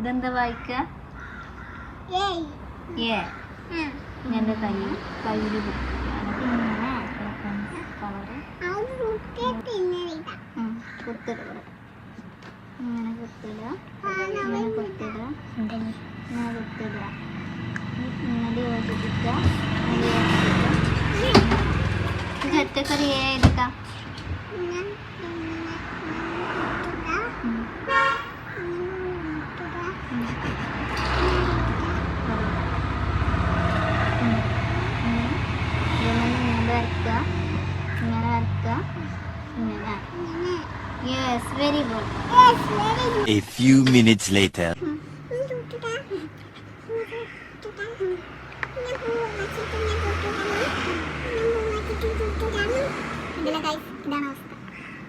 ഇതെന്താ വായിക്ക? എൻ്റെ കയ്യിൽ കളറ് കുത്തിടുക. ഇങ്ങനെ കുത്തിടുക, ഇങ്ങനെ കുത്തിടുക, ഇങ്ങനെ കുത്തിടുക, ഇങ്ങനെ യോജിപ്പിക്കുക, ഇങ്ങനെ യോജിപ്പിക്കുക. ഒറ്റക്കൊരു എടുക്കാം. Yes, very good. A few minutes later. ഇതാണ് അവസ്ഥ.